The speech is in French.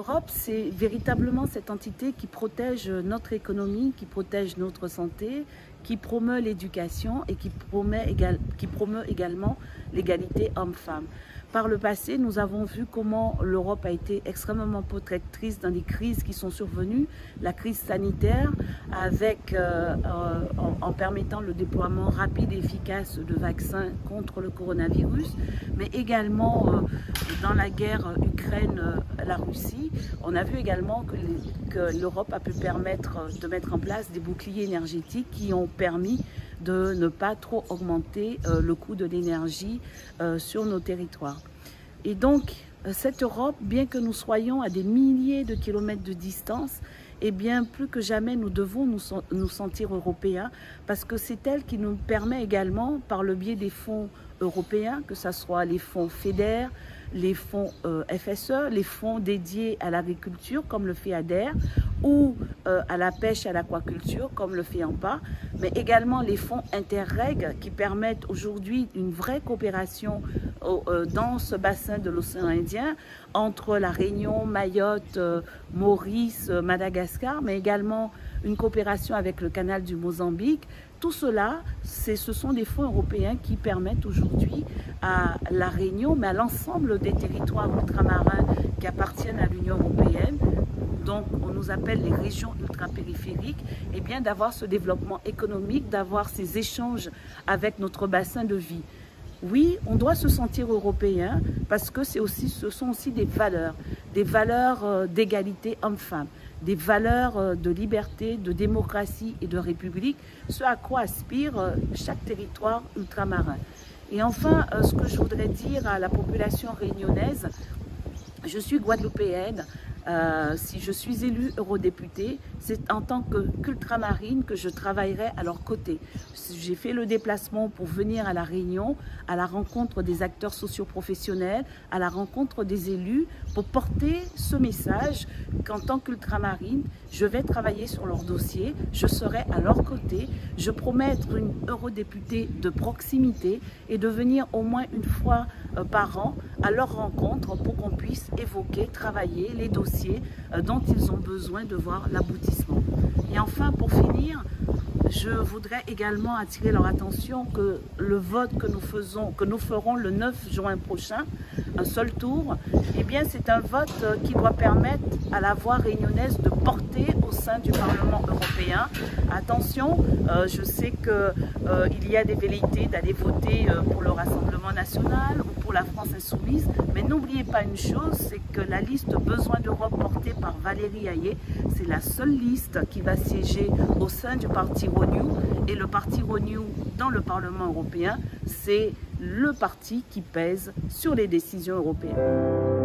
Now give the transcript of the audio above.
L'Europe, c'est véritablement cette entité qui protège notre économie, qui protège notre santé, qui promeut l'éducation et qui promeut également l'égalité homme-femme. Par le passé, nous avons vu comment l'Europe a été extrêmement protectrice dans les crises qui sont survenues, la crise sanitaire, en permettant le déploiement rapide et efficace de vaccins contre le coronavirus, mais également dans la guerre Ukraine-la Russie. On a vu également que l'Europe a pu permettre de mettre en place des boucliers énergétiques qui ont permis de ne pas trop augmenter le coût de l'énergie sur nos territoires. Et donc, cette Europe, bien que nous soyons à des milliers de kilomètres de distance, eh bien, plus que jamais, nous devons nous sentir européens parce que c'est elle qui nous permet également, par le biais des fonds européens, que ce soit les fonds FEDER, les fonds FSE, les fonds dédiés à l'agriculture, comme le fait ADER, ou à la pêche et à l'aquaculture, comme le fait AMPA, mais également les fonds Interreg qui permettent aujourd'hui une vraie coopération dans ce bassin de l'océan Indien entre la Réunion, Mayotte, Maurice, Madagascar, mais également une coopération avec le canal du Mozambique. Tout cela, ce sont des fonds européens qui permettent aujourd'hui à la Réunion, mais à l'ensemble des territoires ultramarins qui appartiennent à l'Union européenne, donc on nous appelle les régions ultrapériphériques, et bien d'avoir ce développement économique, d'avoir ces échanges avec notre bassin de vie. Oui, on doit se sentir européen parce que ce sont aussi des valeurs d'égalité homme-femme, des valeurs de liberté, de démocratie et de république, ce à quoi aspire chaque territoire ultramarin. Et enfin, ce que je voudrais dire à la population réunionnaise, je suis guadeloupéenne. Si je suis élue eurodéputée, c'est en tant qu'ultramarine que je travaillerai à leur côté. J'ai fait le déplacement pour venir à La Réunion, à la rencontre des acteurs socioprofessionnels, à la rencontre des élus, pour porter ce message qu'en tant qu'ultramarine, je vais travailler sur leur dossier, je serai à leur côté, je promets être une eurodéputée de proximité et de venir au moins une fois par an à leur rencontre pour qu'on puisse évoquer, travailler les dossiers dont ils ont besoin de voir l'aboutissement. Et enfin, pour finir, je voudrais également attirer leur attention que le vote que nous ferons le 9 juin prochain, un seul tour, eh bien c'est un vote qui doit permettre à la voix réunionnaise de porter au sein du Parlement européen. Attention, je sais qu'il y a des velléités d'aller voter pour le Rassemblement national ou pour la France insoumise, mais n'oubliez pas une chose, c'est que la liste Besoin d'Europe portée par Valérie Hayé, c'est la seule liste qui va siéger au sein du parti Renew, et le parti Renew dans le Parlement européen, c'est le parti qui pèse sur les décisions européennes.